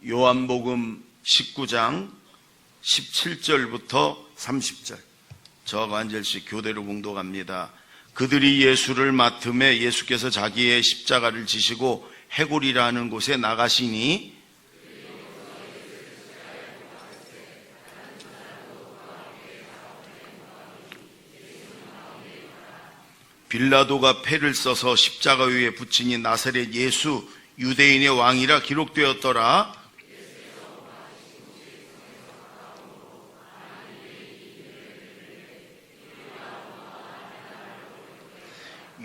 요한복음 19장 17절부터 30절 저하고 한 절씩 교대로 봉독합니다. 그들이 예수를 맡음에 예수께서 자기의 십자가를 지시고 해골이라 하는 곳에 나가시니 빌라도가 패를 써서 십자가 위에 붙이니 나사렛 예수 유대인의 왕이라 기록되었더라.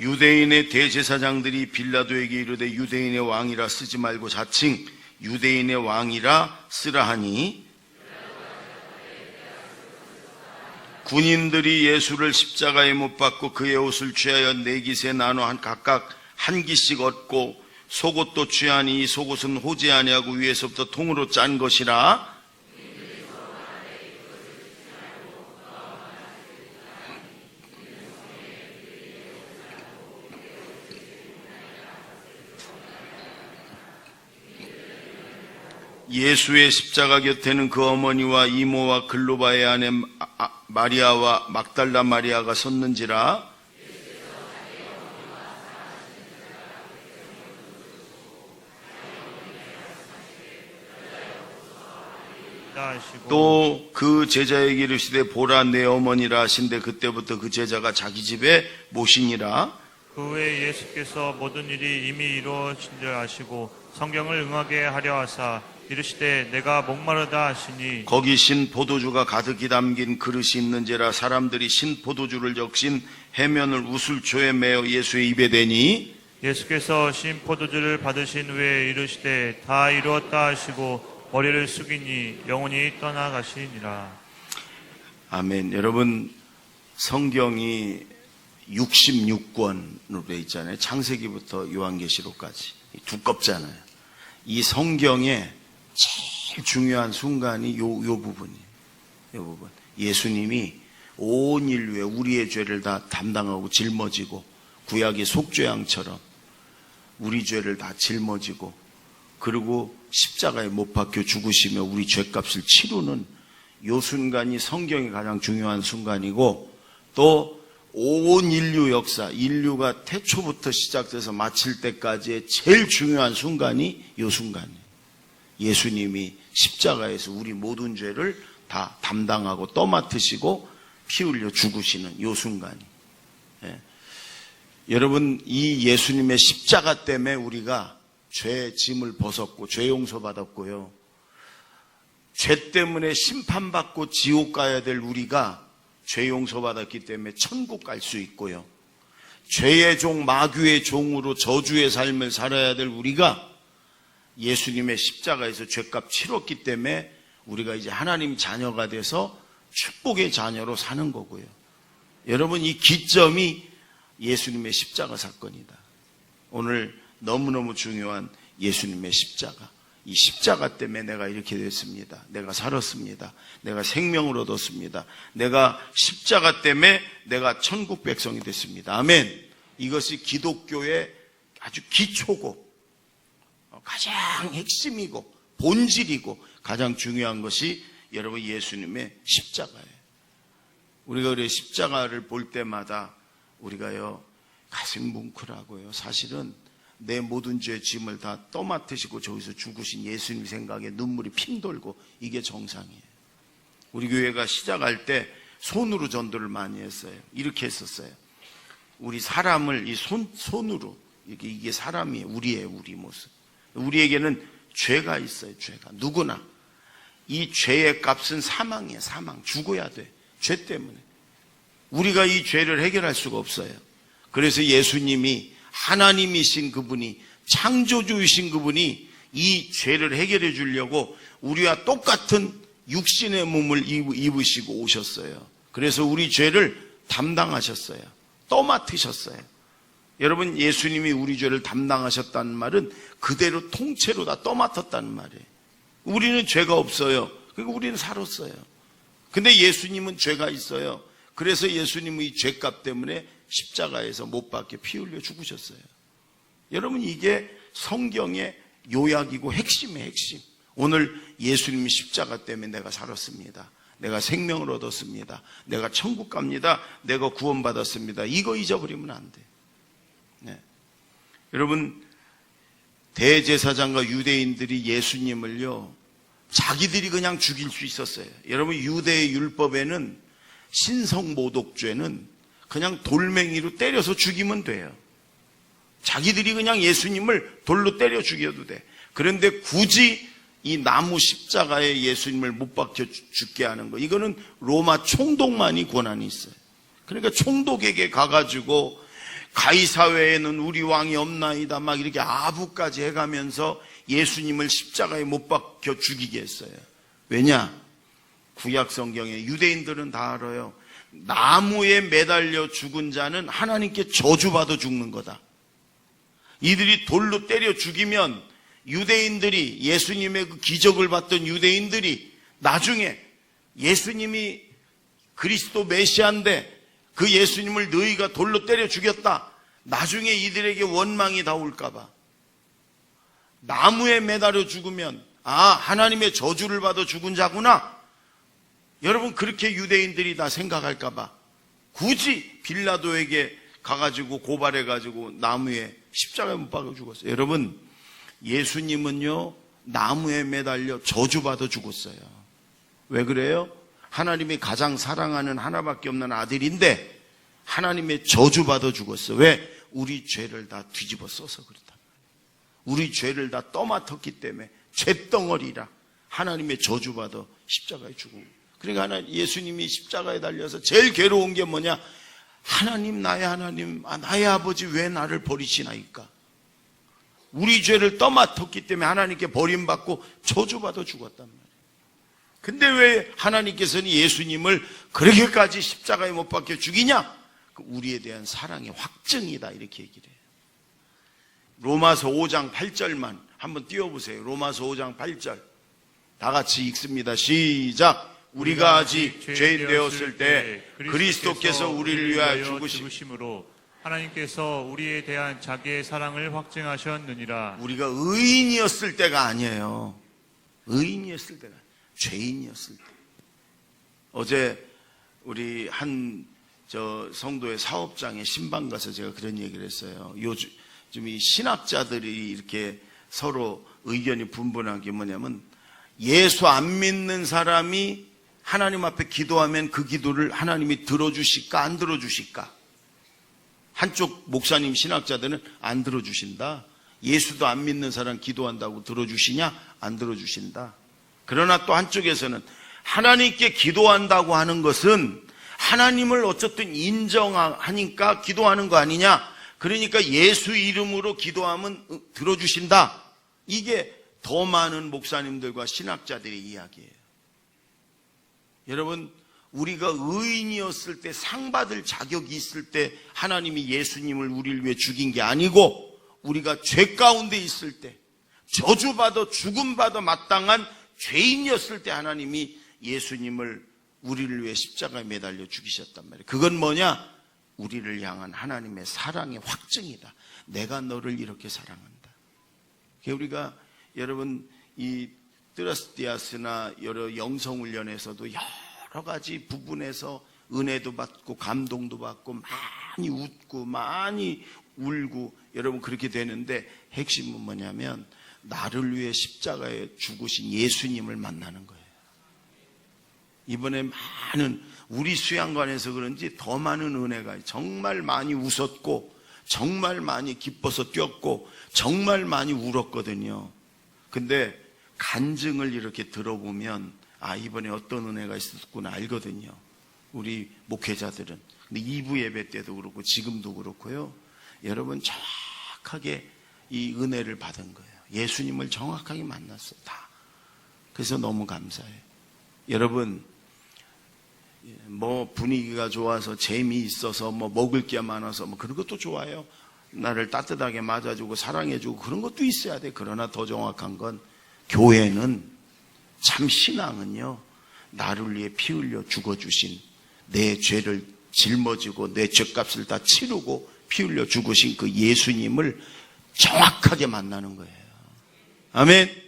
유대인의 대제사장들이 빌라도에게 이르되 유대인의 왕이라 쓰지 말고 자칭 유대인의 왕이라 쓰라 하니 군인들이 예수를 십자가에 못 박고 그의 옷을 취하여 네 깃에 나눠 각각 한 깃씩 얻고 속옷도 취하니 이 속옷은 호지 아니하고 위에서부터 통으로 짠 것이라. 예수의 십자가 곁에는 그 어머니와 이모와 글로바의 아내 마리아와 막달라 마리아가 섰는지라. 또 그 제자에게 이르시되 보라 내 어머니라 하신데 그때부터 그 제자가 자기 집에 모시니라. 그 후에 예수께서 모든 일이 이미 이루어진 줄 아시고 성경을 응하게 하려 하사 이르시되 내가 목마르다 하시니 거기 신 포도주가 가득히 담긴 그릇이 있는지라. 사람들이 신 포도주를 적신 해면을 우슬초에 매어 예수의 입에 대니 예수께서 신 포도주를 받으신 후에 이르시되 다 이루었다 하시고 머리를 숙이니 영혼이 떠나가시니라. 아멘. 여러분, 성경이 66권으로 되어 있잖아요. 창세기부터 요한계시록까지 두껍잖아요. 이 성경의 제일 중요한 순간이 요 부분이에요. 요 부분. 예수님이 온 인류의 우리의 죄를 다 담당하고 짊어지고 구약의 속죄양처럼 우리 죄를 다 짊어지고 그리고 십자가에 못 박혀 죽으시며 우리 죄값을 치르는 요 순간이 성경의 가장 중요한 순간이고 또 온 인류 역사, 인류가 태초부터 시작돼서 마칠 때까지의 제일 중요한 순간이 요 순간이에요. 예수님이 십자가에서 우리 모든 죄를 다 담당하고 떠맡으시고 피 흘려 죽으시는 요 순간이. 예. 여러분, 이 예수님의 십자가 때문에 우리가 죄의 짐을 벗었고 죄 용서받았고요. 죄 때문에 심판받고 지옥 가야 될 우리가 죄 용서받았기 때문에 천국 갈 수 있고요. 죄의 종, 마귀의 종으로 저주의 삶을 살아야 될 우리가 예수님의 십자가에서 죄값 치렀기 때문에 우리가 이제 하나님 자녀가 돼서 축복의 자녀로 사는 거고요. 여러분, 이 기점이 예수님의 십자가 사건이다. 오늘 너무너무 중요한 예수님의 십자가. 이 십자가 때문에 내가 이렇게 됐습니다. 내가 살았습니다. 내가 생명을 얻었습니다. 내가 십자가 때문에 내가 천국 백성이 됐습니다. 아멘. 이것이 기독교의 아주 기초고 가장 핵심이고 본질이고 가장 중요한 것이 여러분 예수님의 십자가예요. 우리가 그래 십자가를 볼 때마다 우리가요 가슴 뭉클하고요. 사실은 내 모든 죄의 짐을 다 떠맡으시고 저기서 죽으신 예수님 생각에 눈물이 핑 돌고 이게 정상이에요. 우리 교회가 시작할 때 손으로 전도를 많이 했어요. 이렇게 했었어요. 우리 사람을 이 손으로 이게 사람이에요. 우리 모습. 우리에게는 죄가 있어요. 죄가 누구나 이 죄의 값은 사망이에요. 사망. 죽어야 돼. 죄 때문에 우리가 이 죄를 해결할 수가 없어요. 그래서 예수님이 하나님이신 그분이 창조주이신 그분이 이 죄를 해결해 주려고 우리와 똑같은 육신의 몸을 입으시고 오셨어요. 그래서 우리 죄를 담당하셨어요. 떠맡으셨어요. 여러분, 예수님이 우리 죄를 담당하셨다는 말은 그대로 통째로 다 떠맡았다는 말이에요. 우리는 죄가 없어요. 그러니까 우리는 살았어요. 근데 예수님은 죄가 있어요. 그래서 예수님은 이 죄값 때문에 십자가에서 못 박혀 피 흘려 죽으셨어요. 여러분, 이게 성경의 요약이고 핵심의 핵심. 오늘 예수님이 십자가 때문에 내가 살았습니다. 내가 생명을 얻었습니다. 내가 천국 갑니다. 내가 구원받았습니다. 이거 잊어버리면 안 돼. 네. 여러분, 대제사장과 유대인들이 예수님을요, 자기들이 그냥 죽일 수 있었어요. 여러분, 유대의 율법에는 신성모독죄는 그냥 돌멩이로 때려서 죽이면 돼요. 자기들이 그냥 예수님을 돌로 때려 죽여도 돼. 그런데 굳이 이 나무 십자가에 예수님을 못 박혀 죽게 하는 거, 이거는 로마 총독만이 권한이 있어요. 그러니까 총독에게 가가지고 가이사회에는 우리 왕이 없나이다 막 이렇게 아부까지 해가면서 예수님을 십자가에 못 박혀 죽이게 했어요. 왜냐? 구약 성경에 유대인들은 다 알아요. 나무에 매달려 죽은 자는 하나님께 저주받아 죽는 거다. 이들이 돌로 때려 죽이면 유대인들이, 예수님의 그 기적을 봤던 유대인들이 나중에 예수님이 그리스도 메시아인데 그 예수님을 너희가 돌로 때려 죽였다, 나중에 이들에게 원망이 다 올까봐. 나무에 매달려 죽으면 하나님의 저주를 받아 죽은 자구나, 여러분, 그렇게 유대인들이 다 생각할까봐 굳이 빌라도에게 가가지고 고발해가지고 나무에 십자가에 못 박아 죽었어요. 여러분, 예수님은요, 나무에 매달려 저주받아 죽었어요. 왜 그래요? 하나님이 가장 사랑하는 하나밖에 없는 아들인데 하나님의 저주받아 죽었어요. 왜? 우리 죄를 다 뒤집어 써서 그렇다. 우리 죄를 다 떠맡았기 때문에 죄덩어리라 하나님의 저주받아 십자가에 죽은. 그러니까 예수님이 십자가에 달려서 제일 괴로운 게 뭐냐? 하나님, 나의 하나님, 나의 아버지, 왜 나를 버리시나이까? 우리 죄를 떠맡았기 때문에 하나님께 버림받고 저주받아 죽었단 말이에요. 근데 왜 하나님께서는 예수님을 그렇게까지 십자가에 못 박혀 죽이냐? 우리에 대한 사랑의 확증이다, 이렇게 얘기를 해요. 로마서 5장 8절만 한번 띄워보세요. 로마서 5장 8절 다 같이 읽습니다. 시작. 우리가 아직 죄인 되었을 때 그리스도께서 우리를 위하여 죽으심으로 하나님께서 우리에 대한 자기의 사랑을 확증하셨느니라. 우리가 의인이었을 때가 아니에요. 의인이었을 때가, 죄인이었을 때. 어제 우리 한 성도의 사업장에 신방 가서 제가 그런 얘기를 했어요. 요즘 이 신학자들이 이렇게 서로 의견이 분분한 게 뭐냐면, 예수 안 믿는 사람이 하나님 앞에 기도하면 그 기도를 하나님이 들어주실까 안 들어주실까? 한쪽 목사님 신학자들은 안 들어주신다. 예수도 안 믿는 사람 기도한다고 들어주시냐? 안 들어주신다. 그러나 또 한쪽에서는 하나님께 기도한다고 하는 것은 하나님을 어쨌든 인정하니까 기도하는 거 아니냐? 그러니까 예수 이름으로 기도하면 들어주신다. 이게 더 많은 목사님들과 신학자들의 이야기예요. 여러분, 우리가 의인이었을 때, 상 받을 자격이 있을 때 하나님이 예수님을 우리를 위해 죽인 게 아니고, 우리가 죄 가운데 있을 때, 저주받아 죽음받아 마땅한 죄인이었을 때 하나님이 예수님을 우리를 위해 십자가에 매달려 죽이셨단 말이에요. 그건 뭐냐? 우리를 향한 하나님의 사랑의 확증이다. 내가 너를 이렇게 사랑한다. 우리가 여러분, 이 뜨라스디아스나 여러 영성훈련에서도 여러 가지 부분에서 은혜도 받고 감동도 받고 많이 웃고 많이 울고 여러분 그렇게 되는데, 핵심은 뭐냐면 나를 위해 십자가에 죽으신 예수님을 만나는 거예요. 이번에 많은 우리 수양관에서 그런지 더 많은 은혜가, 정말 많이 웃었고 정말 많이 기뻐서 뛰었고 정말 많이 울었거든요. 근데 간증을 이렇게 들어보면 이번에 어떤 은혜가 있었구나 알거든요. 우리 목회자들은. 근데 2부 예배 때도 그렇고 지금도 그렇고요. 여러분 정확하게 이 은혜를 받은 거예요. 예수님을 정확하게 만났어요. 다. 그래서 너무 감사해요. 여러분, 뭐 분위기가 좋아서 재미있어서 뭐 먹을 게 많아서 뭐 그런 것도 좋아요. 나를 따뜻하게 맞아주고 사랑해주고 그런 것도 있어야 돼. 그러나 더 정확한 건, 교회는, 참 신앙은요, 나를 위해 피 흘려 죽어주신, 내 죄를 짊어지고 내 죄값을 다 치르고 피 흘려 죽으신 그 예수님을 정확하게 만나는 거예요. 아멘.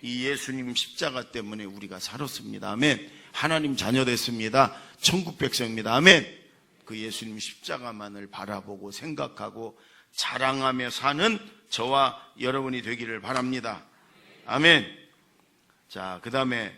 이 예수님 십자가 때문에 우리가 살았습니다. 아멘. 하나님 자녀 됐습니다. 천국 백성입니다. 아멘. 그 예수님 십자가만을 바라보고 생각하고 자랑하며 사는 저와 여러분이 되기를 바랍니다. 아멘. 자, 그 다음에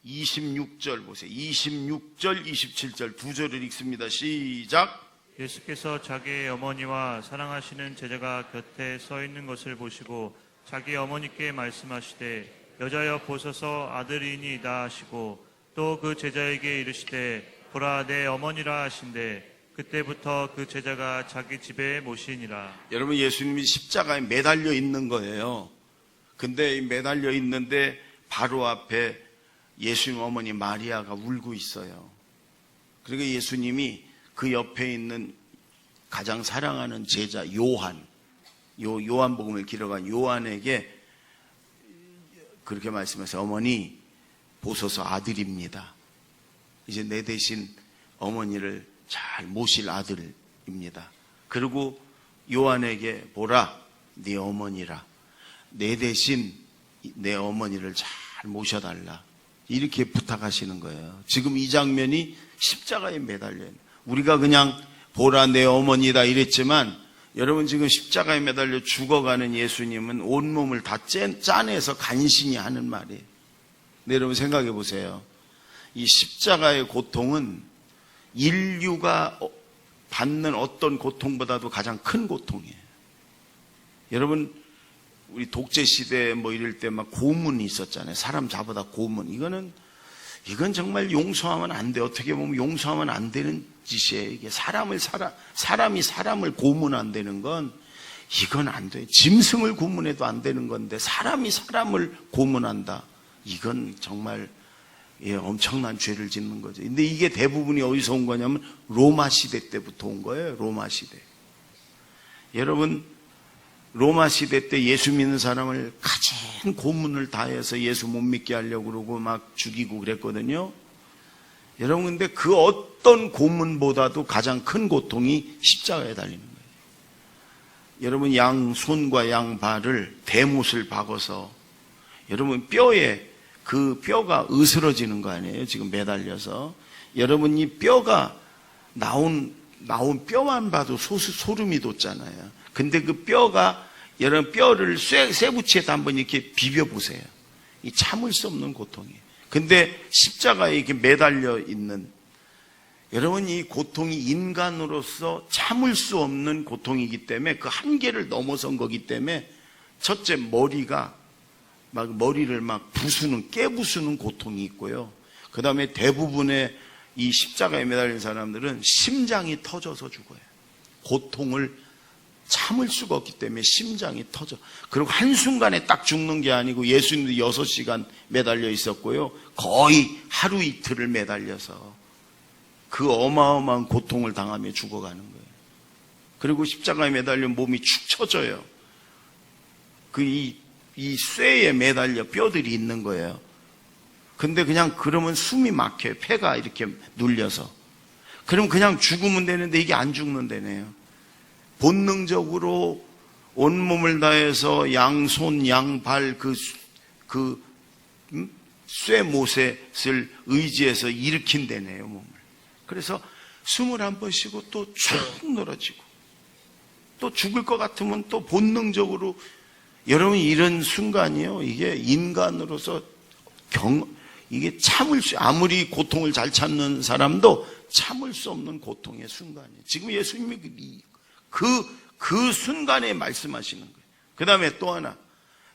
26절 보세요. 26절, 27절 두 절을 읽습니다. 시작. 예수께서 자기의 어머니와 사랑하시는 제자가 곁에 서 있는 것을 보시고 자기 어머니께 말씀하시되 여자여 보소서 아들이니이다 하시고 또 그 제자에게 이르시되 보라 내 어머니라 하신대 그때부터 그 제자가 자기 집에 모시니라. 여러분, 예수님이 십자가에 매달려 있는 거예요. 근데 매달려 있는데 바로 앞에 예수님 어머니 마리아가 울고 있어요. 그리고 예수님이 그 옆에 있는 가장 사랑하는 제자 요한복음을 기록한 요한에게 그렇게 말씀해서 어머니 보소서 아들입니다. 이제 내 대신 어머니를 잘 모실 아들입니다. 그리고 요한에게 보라 네 어머니라. 내 대신 내 어머니를 잘 모셔달라. 이렇게 부탁하시는 거예요. 지금 이 장면이 십자가에 매달려 있는, 우리가 그냥 보라 내 어머니다 이랬지만 여러분 지금 십자가에 매달려 죽어가는 예수님은 온몸을 다 짜내서 간신히 하는 말이에요. 근데 여러분 생각해 보세요. 이 십자가의 고통은 인류가 받는 어떤 고통보다도 가장 큰 고통이에요. 여러분 우리 독재 시대 뭐 이럴 때 막 고문이 있었잖아요. 사람 잡아다 고문. 이건 정말 용서하면 안 돼. 어떻게 보면 용서하면 안 되는 짓이에요. 이게 사람이 사람을 고문한다는 건 이건 안 돼. 짐승을 고문해도 안 되는 건데 사람이 사람을 고문한다. 이건 정말 엄청난 죄를 짓는 거죠. 근데 이게 대부분이 어디서 온 거냐면 로마 시대 때부터 온 거예요. 로마 시대. 여러분 로마 시대 때 예수 믿는 사람을 가진 고문을 다해서 예수 못 믿게 하려고 그러고 막 죽이고 그랬거든요. 여러분 근데 그 어떤 고문보다도 가장 큰 고통이 십자가에 달리는 거예요. 여러분 양손과 양발을 대못을 박아서 여러분 뼈에 그 뼈가 으스러지는 거 아니에요? 지금 매달려서 여러분 이 뼈가 나온 뼈만 봐도 소름이 돋잖아요. 근데 그 뼈가 여러분 뼈를 쇠붙이에다 한번 이렇게 비벼보세요. 이 참을 수 없는 고통이에요. 근데 십자가에 이렇게 매달려 있는 여러분 이 고통이 인간으로서 참을 수 없는 고통이기 때문에 그 한계를 넘어선 거기 때문에 첫째 머리를 막 깨부수는 고통이 있고요. 그 다음에 대부분의 이 십자가에 매달린 사람들은 심장이 터져서 죽어요. 고통을 참을 수가 없기 때문에 심장이 터져. 그리고 한순간에 딱 죽는 게 아니고 예수님도 6시간 매달려 있었고요. 거의 하루 이틀을 매달려서 그 어마어마한 고통을 당하며 죽어가는 거예요. 그리고 십자가에 매달리면 몸이 축 처져요. 이 쇠에 매달려 뼈들이 있는 거예요. 근데 그냥 그러면 숨이 막혀요. 폐가 이렇게 눌려서. 그럼 그냥 죽으면 되는데 이게 안 죽는다네요. 본능적으로 온몸을 다해서 양손, 양발 쇠모셋을 의지해서 일으킨다네요, 몸을. 그래서 숨을 한 번 쉬고 또 쭉 늘어지고 또 죽을 것 같으면 또 본능적으로 여러분 이런 순간이요. 이게 인간으로서 이게 아무리 고통을 잘 참는 사람도 참을 수 없는 고통의 순간이에요. 지금 예수님이 그 순간에 말씀하시는 거예요. 그 다음에 또 하나.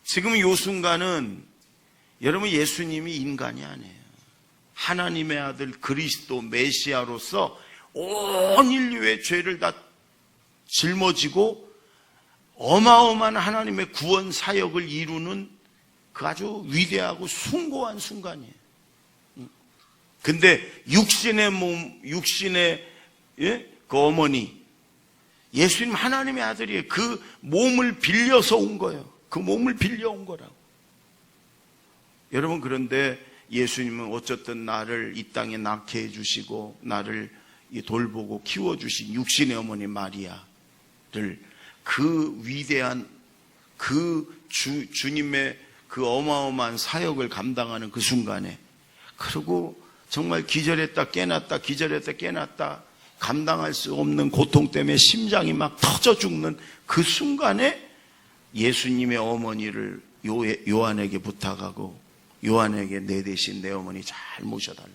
지금 이 순간은 여러분 예수님이 인간이 아니에요. 하나님의 아들 그리스도 메시아로서 온 인류의 죄를 다 짊어지고 어마어마한 하나님의 구원 사역을 이루는 그 아주 위대하고 숭고한 순간이에요. 근데 육신의 그 어머니 예수님 하나님의 아들이에요. 그 몸을 빌려서 온 거예요. 그 몸을 빌려온 거라고. 여러분 그런데 예수님은 어쨌든 나를 이 땅에 낳게 해주시고 나를 돌보고 키워주신 육신의 어머니 마리아를 그 위대한 주님의 그 어마어마한 사역을 감당하는 그 순간에, 그리고 정말 기절했다 깨났다 기절했다 깨났다 감당할 수 없는 고통 때문에 심장이 막 터져 죽는 그 순간에 예수님의 어머니를 요한에게 부탁하고, 요한에게 내 대신 내 어머니 잘 모셔달라.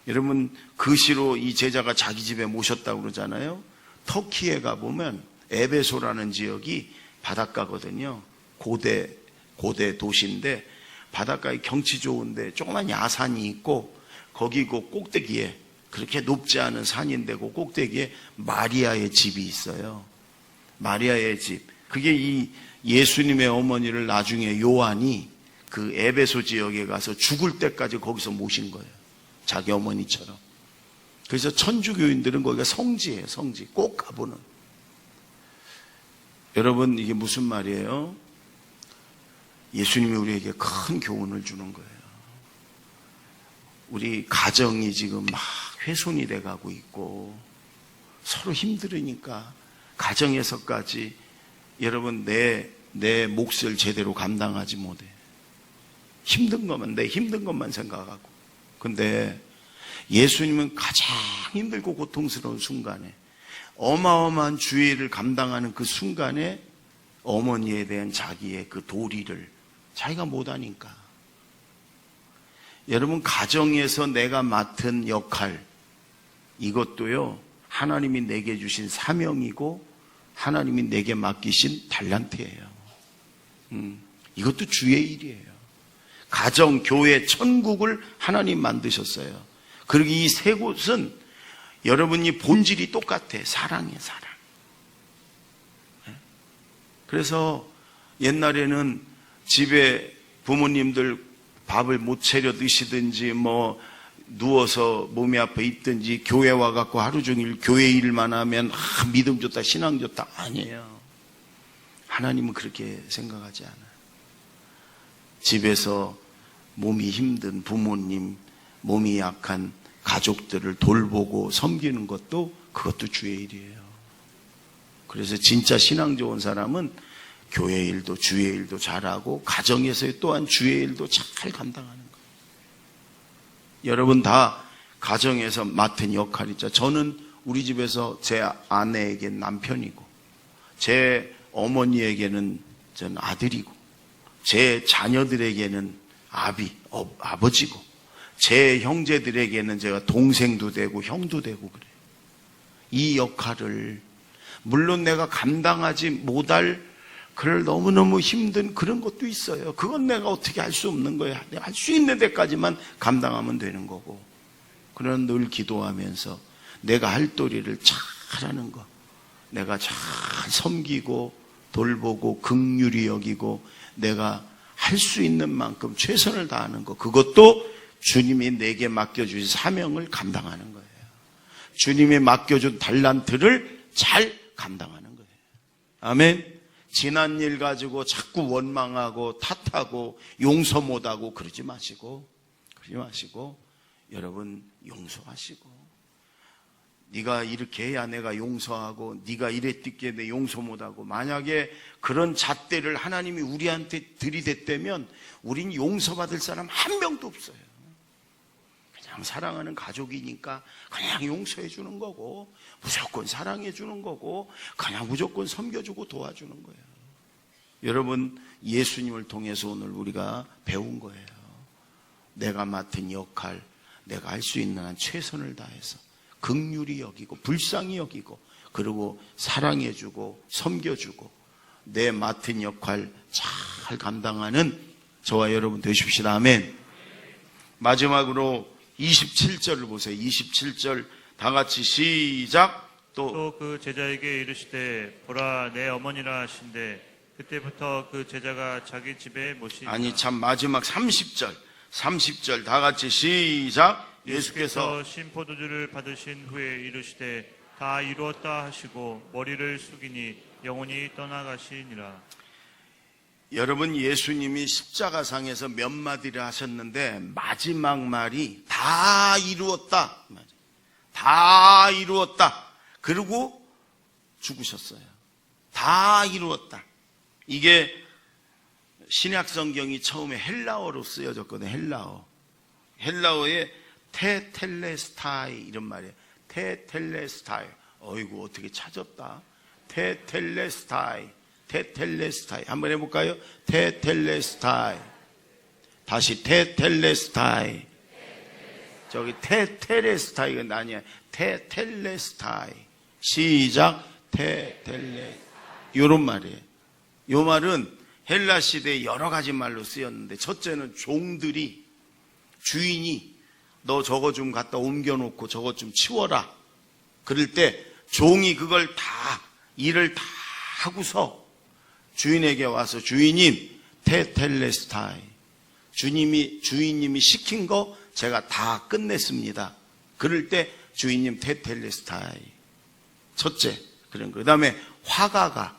여러분, 그 시로 이 제자가 자기 집에 모셨다고 그러잖아요. 터키에 가보면 에베소라는 지역이 바닷가거든요. 고대 도시인데 바닷가에 경치 좋은데 조그만 야산이 있고, 거기 그 꼭대기에, 그렇게 높지 않은 산인데 그 꼭대기에 마리아의 집이 있어요. 마리아의 집. 그게 이 예수님의 어머니를 나중에 요한이 그 에베소 지역에 가서 죽을 때까지 거기서 모신 거예요. 자기 어머니처럼. 그래서 천주교인들은 거기가 성지예요, 성지. 꼭 가보는. 여러분, 이게 무슨 말이에요? 예수님이 우리에게 큰 교훈을 주는 거예요. 우리 가정이 지금 막 훼손이 돼가고 있고, 서로 힘들으니까 가정에서까지 여러분 내 몫을 제대로 감당하지 못해. 힘든 것만, 내 힘든 것만 생각하고. 근데 예수님은 가장 힘들고 고통스러운 순간에, 어마어마한 주의 일을 감당하는 그 순간에 어머니에 대한 자기의 그 도리를 자기가 못하니까. 여러분, 가정에서 내가 맡은 역할, 이것도요 하나님이 내게 주신 사명이고 하나님이 내게 맡기신 달란트예요. 이것도 주의 일이에요. 가정, 교회, 천국을 하나님 만드셨어요. 그리고 이 세 곳은 여러분이 본질이 똑같아. 사랑이에요, 사랑. 그래서 옛날에는 집에 부모님들 밥을 못 차려 드시든지 뭐 누워서 몸이 아파 있든지 교회 와갖고 하루 종일 교회 일만 하면 믿음 좋다, 신앙 좋다. 아니에요. 하나님은 그렇게 생각하지 않아요. 집에서 몸이 힘든 부모님, 몸이 약한 가족들을 돌보고 섬기는 것도, 그것도 주의 일이에요. 그래서 진짜 신앙 좋은 사람은 교회 일도 주의 일도 잘하고 가정에서의 또한 주의 일도 잘 감당하는 거예요. 여러분 다 가정에서 맡은 역할이 있죠. 저는 우리 집에서 제 아내에게는 남편이고, 제 어머니에게는 전 아들이고, 제 자녀들에게는 아버지고, 제 형제들에게는 제가 동생도 되고 형도 되고 그래요. 이 역할을, 물론 내가 감당하지 못할 그럴 너무너무 힘든 그런 것도 있어요. 그건 내가 어떻게 할 수 없는 거예요. 할 수 있는 데까지만 감당하면 되는 거고. 그러나 늘 기도하면서 내가 할 도리를 잘하는 거, 내가 잘 섬기고 돌보고 긍휼히 여기고 내가 할 수 있는 만큼 최선을 다하는 거, 그것도 주님이 내게 맡겨주신 사명을 감당하는 거예요. 주님이 맡겨준 달란트를 잘 감당하는 거예요. 아멘. 지난 일 가지고 자꾸 원망하고 탓하고 용서 못하고 그러지 마시고 여러분 용서하시고, 네가 이렇게 해야 내가 용서하고 네가 이랬기에 내 용서 못하고, 만약에 그런 잣대를 하나님이 우리한테 들이댔다면 우린 용서받을 사람 한 명도 없어요. 그냥 사랑하는 가족이니까 그냥 용서해 주는 거고, 무조건 사랑해 주는 거고, 그냥 무조건 섬겨주고 도와주는 거예요. 여러분, 예수님을 통해서 오늘 우리가 배운 거예요. 내가 맡은 역할, 내가 할 수 있는 한 최선을 다해서 긍휼히 여기고 불쌍히 여기고, 그리고 사랑해 주고 섬겨주고 내 맡은 역할 잘 감당하는 저와 여러분 되십시다. 아멘. 마지막으로 27절을 보세요. 27절 다 같이 시작. 또 그 제자에게 이르시되 보라 내 어머니라 하신대 그때부터 그 제자가 자기 집에 모시니라. 아니 참, 마지막 30절 다 같이 시작. 예수께서 신포도주를 받으신 후에 이르시되 다 이루었다 하시고 머리를 숙이니 영혼이 떠나가시니라. 여러분, 예수님이 십자가상에서 몇 마디를 하셨는데 마지막 말이 다 이루었다, 다 이루었다. 그리고 죽으셨어요. 다 이루었다. 이게 신약 성경이 처음에 헬라어로 쓰여졌거든요. 헬라어에 테텔레스타이 이런 말이에요. 테텔레스타이. 어이구 어떻게 찾았다. 테텔레스타이. 한번 해볼까요? 테텔레스타이. 다시 테텔레스타이. 저기 테텔레스타이가 아니야. 테텔레스타이. 시작. 이런 말이에요. 이 말은 헬라 시대에 여러 가지 말로 쓰였는데, 첫째는 종들이, 주인이 너 저거 좀 갖다 옮겨놓고 저거 좀 치워라. 그럴 때 종이 그걸 다, 일을 다 하고서 주인에게 와서, 주인님, 테텔레스타이. 주인님이 시킨 거 제가 다 끝냈습니다. 그럴 때 주인님 테텔레스타이. 첫째, 그런 거. 그 다음에 화가가,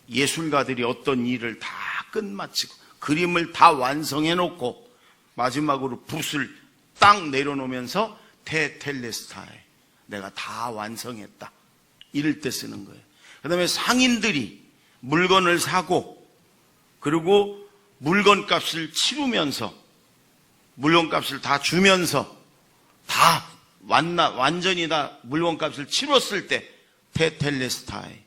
예술가들이 어떤 일을 다 끝마치고 그림을 다 완성해 놓고 마지막으로 붓을 딱 내려놓으면서 테텔레스타이. 내가 다 완성했다. 이럴 때 쓰는 거예요. 그 다음에 상인들이 물건을 사고 그리고 물건값을 치르면서 물건값을 다 주면서 다 완전히 다 물건값을 치렀을 때 테텔레스타이.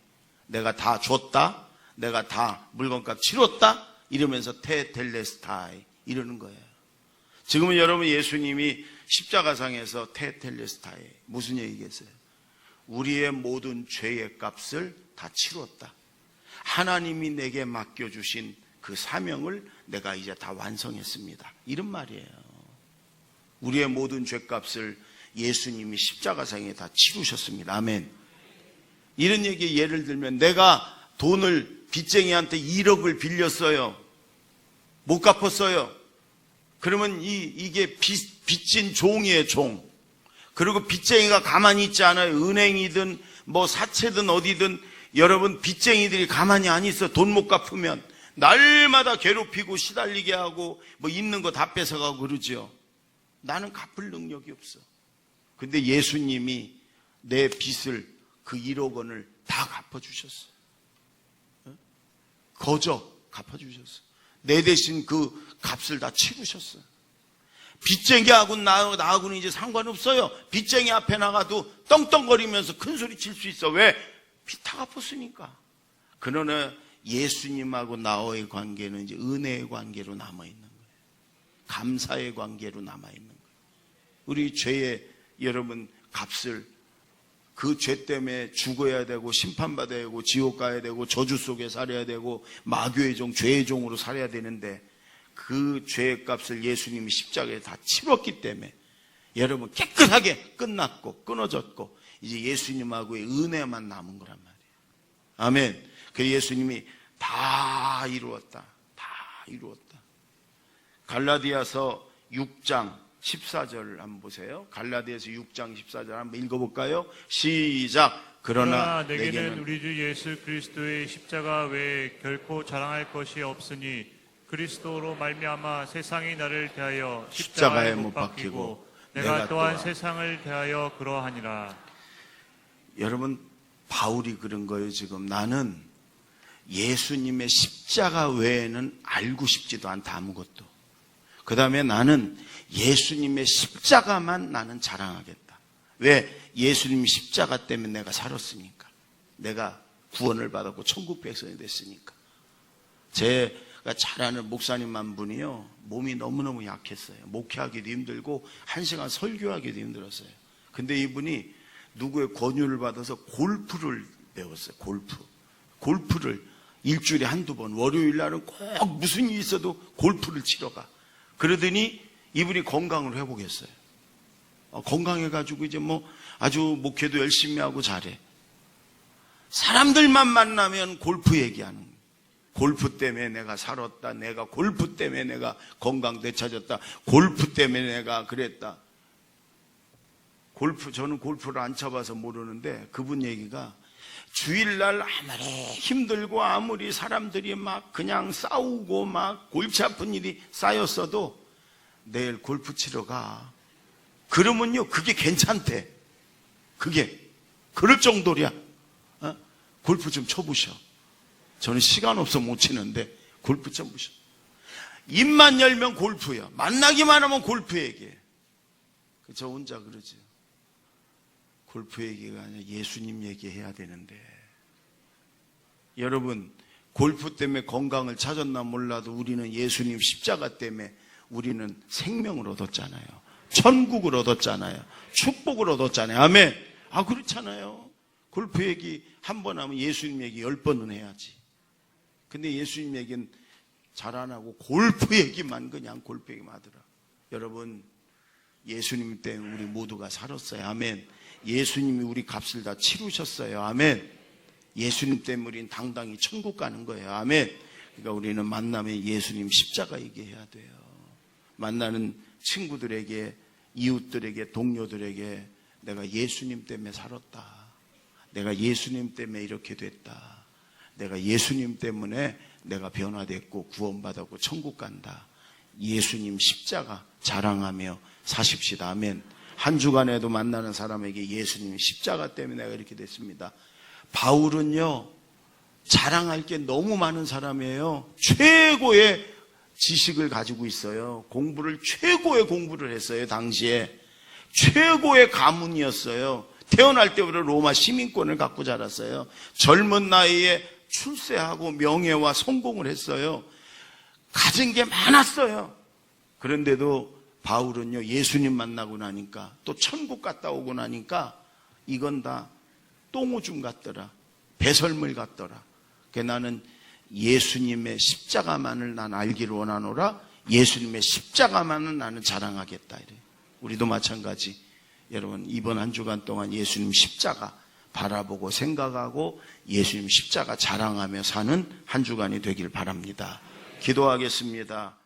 내가 다 줬다. 내가 다 물건값 치렀다. 이러면서 테텔레스타이 이러는 거예요. 지금은 여러분 예수님이 십자가상에서 테텔레스타이 무슨 얘기겠어요? 우리의 모든 죄의 값을 다 치렀다. 하나님이 내게 맡겨주신 그 사명을 내가 이제 다 완성했습니다. 이런 말이에요. 우리의 모든 죄값을 예수님이 십자가상에 다 치르셨습니다. 아멘. 이런 얘기 예를 들면 내가 돈을 빚쟁이한테 1억을 빌렸어요. 못 갚았어요. 그러면 이게 빚진 종이에요, 종. 그리고 빚쟁이가 가만히 있지 않아요. 은행이든 뭐 사채든 어디든 여러분 빚쟁이들이 가만히 안 있어. 돈 못 갚으면 날마다 괴롭히고 시달리게 하고 뭐 있는 거 다 뺏어가고 그러죠. 나는 갚을 능력이 없어. 근데 예수님이 내 빚을 그 1억 원을 다 갚아주셨어. 거저 갚아주셨어. 내 대신 그 값을 다 치르셨어. 빚쟁이하고 나하고는 이제 상관없어요. 빚쟁이 앞에 나가도 떵떵거리면서 큰 소리 칠 수 있어. 왜? 빚 다 갚았으니까. 그러나 예수님하고 나와의 관계는 이제 은혜의 관계로 남아있는 거예요. 감사의 관계로 남아있는 거예요. 우리 죄의 여러분 값을 그 죄 때문에 죽어야 되고 심판받아야 되고 지옥 가야 되고 저주 속에 살아야 되고 마귀의 종, 죄의 종으로 살아야 되는데 그 죄의 값을 예수님이 십자가에 다 치렀기 때문에 여러분 깨끗하게 끝났고 끊어졌고 이제 예수님하고의 은혜만 남은 거란 말이에요. 아멘. 그 예수님이 다 이루었다. 다 이루었다. 갈라디아서 6장 14절을 한번 보세요. 갈라디아서 6장 14절 한번 읽어볼까요? 시작. 그러나 내게는 우리 주 예수 그리스도의 십자가 외에 결코 자랑할 것이 없으니 그리스도로 말미암아 세상이 나를 대하여 십자가에 못 박히고 내가 또한 세상을 대하여 그러하니라. 여러분 바울이 그런 거예요. 지금 나는 예수님의 십자가 외에는 알고 싶지도 않다. 아무것도. 그 다음에 나는 예수님의 십자가만 나는 자랑하겠다. 왜? 예수님 십자가 때문에 내가 살았으니까. 내가 구원을 받았고 천국 백성이 됐으니까. 제가 잘 아는 목사님 한 분이요, 몸이 너무너무 약했어요. 목회하기도 힘들고 1시간 설교하기도 힘들었어요. 근데 이분이 누구의 권유를 받아서 골프를 배웠어요. 골프를 일주일에 한두 번, 월요일 날은 꼭 무슨 일이 있어도 골프를 치러 가. 그러더니 이분이 건강을 회복했어요. 건강해가지고 이제 뭐 아주 목회도 열심히 하고 잘해. 사람들만 만나면 골프 얘기하는 거예요. 골프 때문에 내가 살았다. 내가 골프 때문에 내가 건강 되찾았다. 골프 때문에 내가 그랬다. 저는 골프를 안 쳐봐서 모르는데 그분 얘기가 주일날 아무리 힘들고 아무리 사람들이 막 그냥 싸우고 막 골치 아픈 일이 쌓였어도 내일 골프 치러 가. 그러면요 그게 괜찮대. 그게 그럴 정도야. 골프 좀 쳐보셔. 저는 시간 없어 못 치는데 골프 좀 보셔. 입만 열면 골프야. 만나기만 하면 골프 얘기해. 저 혼자 그러죠. 골프 얘기가 아니라 예수님 얘기해야 되는데. 여러분, 골프 때문에 건강을 찾았나 몰라도 우리는 예수님 십자가 때문에 우리는 생명을 얻었잖아요. 천국을 얻었잖아요. 축복을 얻었잖아요. 아멘. 아, 그렇잖아요. 골프 얘기 한 번 하면 예수님 얘기 10번은 해야지. 근데 예수님 얘기는 잘 안 하고 골프 얘기만 그냥 골프 얘기만 하더라. 여러분, 예수님 때문에 우리 모두가 살았어요. 아멘. 예수님이 우리 값을 다 치르셨어요. 아멘. 예수님 때문에 우리는 당당히 천국 가는 거예요. 아멘. 그러니까 우리는 만나면 예수님 십자가 얘기해야 돼요. 만나는 친구들에게, 이웃들에게, 동료들에게 내가 예수님 때문에 살았다. 내가 예수님 때문에 이렇게 됐다. 내가 예수님 때문에 내가 변화됐고 구원받았고 천국 간다. 예수님 십자가 자랑하며 사십시다. 아멘. 한 주간에도 만나는 사람에게 예수님 십자가 때문에 내가 이렇게 됐습니다. 바울은요, 자랑할 게 너무 많은 사람이에요. 최고의 지식을 가지고 있어요. 최고의 공부를 했어요. 당시에 최고의 가문이었어요. 태어날 때부터 로마 시민권을 갖고 자랐어요. 젊은 나이에 출세하고 명예와 성공을 했어요. 가진 게 많았어요. 그런데도 바울은요, 예수님 만나고 나니까, 또 천국 갔다 오고 나니까 이건 다 똥오줌 같더라. 배설물 같더라. 그래서 나는 예수님의 십자가만을 난 알기를 원하노라. 예수님의 십자가만은 나는 자랑하겠다. 이래. 우리도 마찬가지. 여러분, 이번 한 주간 동안 예수님 십자가 바라보고 생각하고 예수님 십자가 자랑하며 사는 한 주간이 되길 바랍니다. 기도하겠습니다.